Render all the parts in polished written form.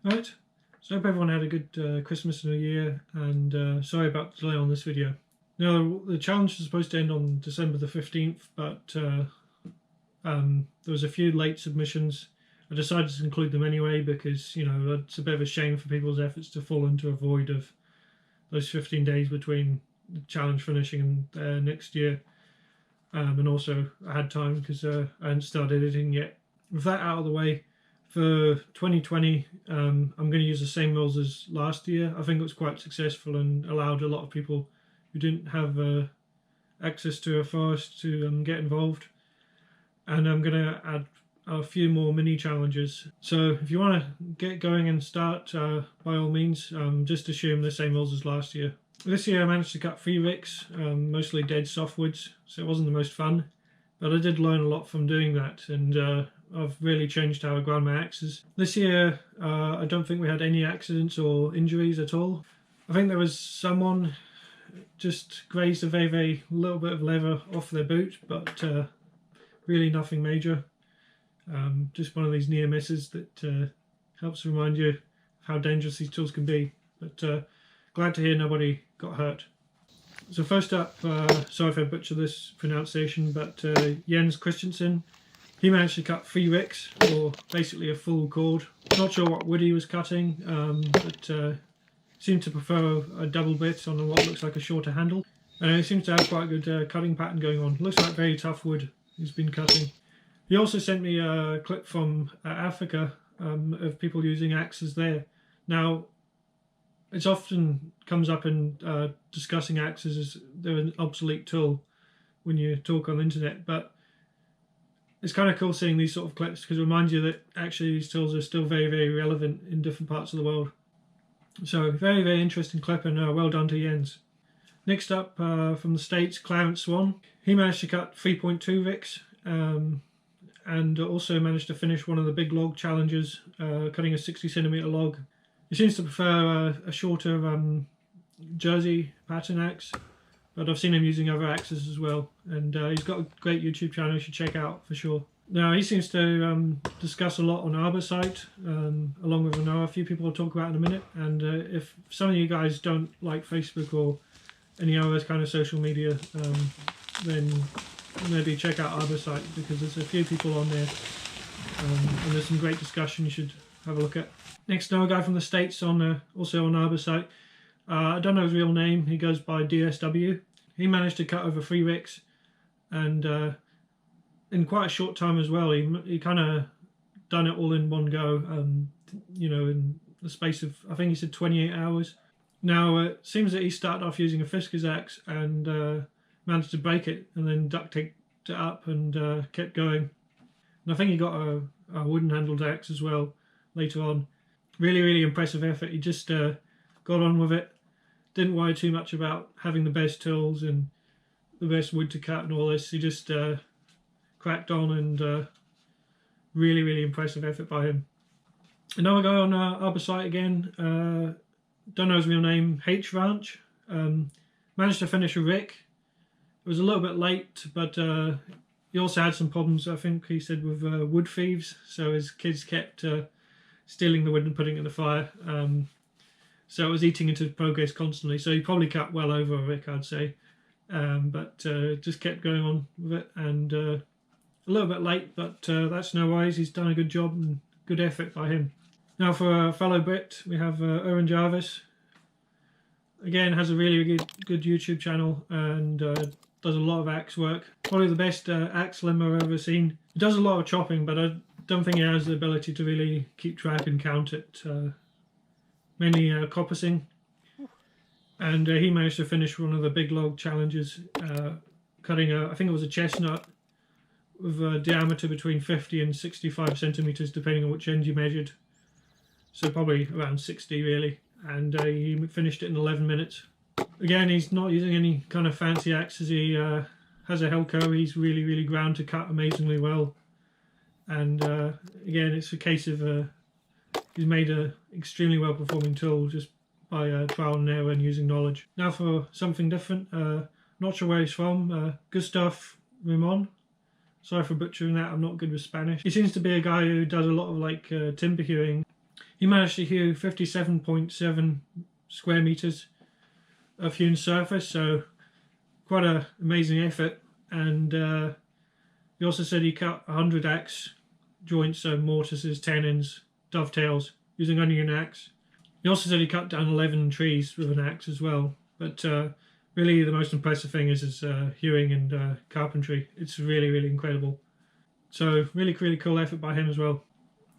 Right, so I hope everyone had a good Christmas and New Year, and sorry about the delay on this video. Now, the challenge is supposed to end on December the 15th, but there was a few late submissions. I decided to include them anyway because, you know, it's a bit of a shame for people's efforts to fall into a void of those 15 days between the challenge finishing and next year. And also I had time because I hadn't started editing yet. With that out of the way, for 2020, I'm going to use the same rules as last year. I think it was quite successful and allowed a lot of people who didn't have access to a forest to get involved. And I'm going to add a few more mini challenges. So if you want to get going and start, by all means, just assume the same rules as last year. This year I managed to cut 3 ricks, mostly dead softwoods, so it wasn't the most fun. But I did learn a lot from doing that, and I've really changed how I grind my axes. This year, I don't think we had any accidents or injuries at all. I think there was someone just grazed a very little bit of leather off their boot, but really nothing major. Just one of these near misses that helps remind you how dangerous these tools can be. But glad to hear nobody got hurt. So first up, sorry if I butcher this pronunciation, but Jens Christensen. He managed to cut 3 ricks, or basically a full cord. Not sure what wood he was cutting, but seemed to prefer a double bit on what looks like a shorter handle. And he seems to have quite a good cutting pattern going on. Looks like very tough wood he's been cutting. He also sent me a clip from Africa of people using axes there. Now, it often comes up in discussing axes as they're an obsolete tool when you talk on the internet, but it's kind of cool seeing these sort of clips because it reminds you that actually these tools are still very relevant in different parts of the world. So very interesting clip, and well done to Jens. Next up, from the States, Clarence Swan. He managed to cut 3.2 ricks and also managed to finish one of the big log challenges, cutting a 60cm log. He seems to prefer a shorter Jersey pattern axe, but I've seen him using other axes as well, and he's got a great YouTube channel you should check out for sure. Now, he seems to discuss a lot on Arbosite, along with a few people I'll talk about in a minute, and if some of you guys don't like Facebook or any other kind of social media, then maybe check out Arbosite, because there's a few people on there, and there's some great discussion you should have a look at. Next, another guy from the States, also on Arbosite. I don't know his real name. He goes by DSW. He managed to cut over 3 ricks, and in quite a short time as well. He kind of done it all in one go. You know, in the space of, I think he said 28 hours. Now it seems that he started off using a Fisker's axe and managed to break it, and then duct taped it up and kept going. And I think he got a wooden handled axe as well later on. Really impressive effort. He just got on with it. Didn't worry too much about having the best tools and the best wood to cut and all this. He just cracked on, and really impressive effort by him. Another guy on Arbosite again, don't know his real name, H Ranch. Managed to finish a rick. It was a little bit late, but he also had some problems, I think he said, with wood thieves. So his kids kept stealing the wood and putting it in the fire. So it was eating into progress constantly. So he probably cut well over a rick, I'd say. But just kept going on with it, and a little bit late, but that's no worries. He's done a good job and good effort by him. Now for a fellow Brit, we have Owen Jarvis. Again, has a really good YouTube channel and does a lot of axe work. Probably the best axe limber I've ever seen. He does a lot of chopping, but I don't think he has the ability to really keep track and count it. Mainly coppicing. And he managed to finish one of the big log challenges, cutting I think it was a chestnut with a diameter between 50 and 65 centimeters, depending on which end you measured. So probably around 60 really. And he finished it in 11 minutes. Again, he's not using any kind of fancy axes. He has a Helco. He's really ground to cut amazingly well. And again, it's a case of he's made an extremely well performing tool just by trial and error and using knowledge. Now for something different, not sure where he's from, Gustav Ramon. Sorry for butchering that, I'm not good with Spanish. He seems to be a guy who does a lot of like timber hewing. He managed to hew 57.7 square meters of hewn surface, so quite an amazing effort. And he also said he cut 100 axe joints, so mortises, tenons, dovetails, using only an axe. He also said he cut down 11 trees with an axe as well. But really the most impressive thing is his hewing and carpentry. It's really, really incredible. So really, really cool effort by him as well.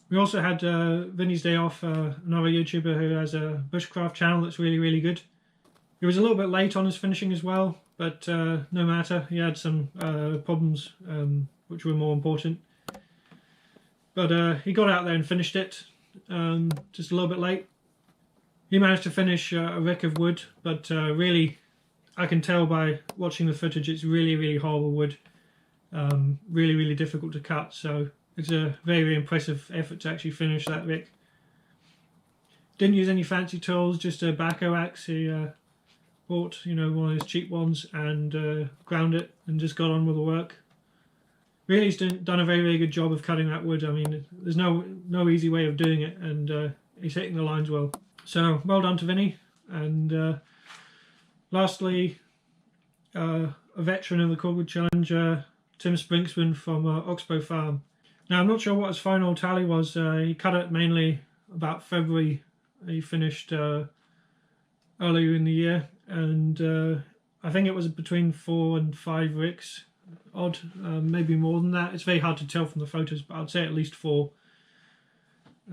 We also had Vinnie's Day Off, another YouTuber who has a bushcraft channel that's really, really good. He was a little bit late on his finishing as well, but no matter. He had some problems which were more important. But he got out there and finished it, just a little bit late. He managed to finish a rick of wood, but really, I can tell by watching the footage, it's really, really horrible wood. Really, really difficult to cut, so it's a very, very impressive effort to actually finish that rick. Didn't use any fancy tools, just a backhoe axe. He bought, one of those cheap ones and ground it and just got on with the work. Really, he's done a very, very good job of cutting that wood. I mean, there's no easy way of doing it, and he's hitting the lines well. So, well done to Vinnie. And lastly, a veteran of the Cordwood Challenge, Tim Sprinksman from Oxbow Farm. Now, I'm not sure what his final tally was. He cut it mainly about February. He finished earlier in the year, and I think it was between 4 and 5 ricks odd, maybe more than that. It's very hard to tell from the photos, but I'd say at least 4.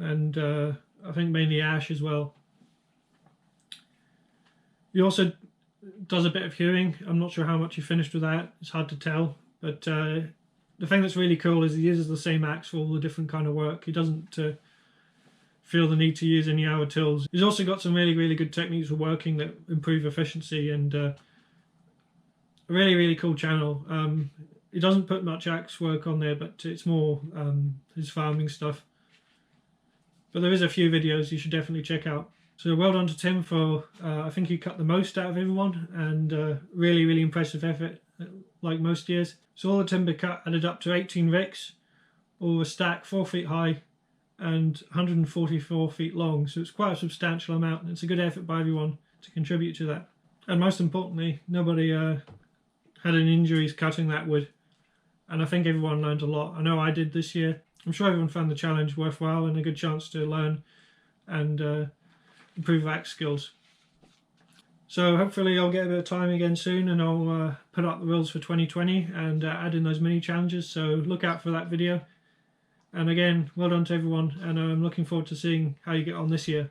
And I think mainly ash as well. He also does a bit of hewing. I'm not sure how much he finished with that. It's hard to tell. But the thing that's really cool is he uses the same axe for all the different kind of work. He doesn't feel the need to use any hour tills. He's also got some really, really good techniques for working that improve efficiency, and a really, really cool channel. He doesn't put much axe work on there, but it's more his farming stuff. But there is a few videos you should definitely check out. So well done to Tim for, I think he cut the most out of everyone, and really, really impressive effort, like most years. So all the timber cut added up to 18 ricks, all a stack 4 feet high and 144 feet long. So it's quite a substantial amount, and it's a good effort by everyone to contribute to that. And most importantly, nobody had any injuries cutting that wood, and I think everyone learned a lot. I know I did this year. I'm sure everyone found the challenge worthwhile and a good chance to learn and improve axe skills. So hopefully I'll get a bit of time again soon, and I'll put up the rules for 2020 and add in those mini challenges, so look out for that video. And again, well done to everyone, and I'm looking forward to seeing how you get on this year.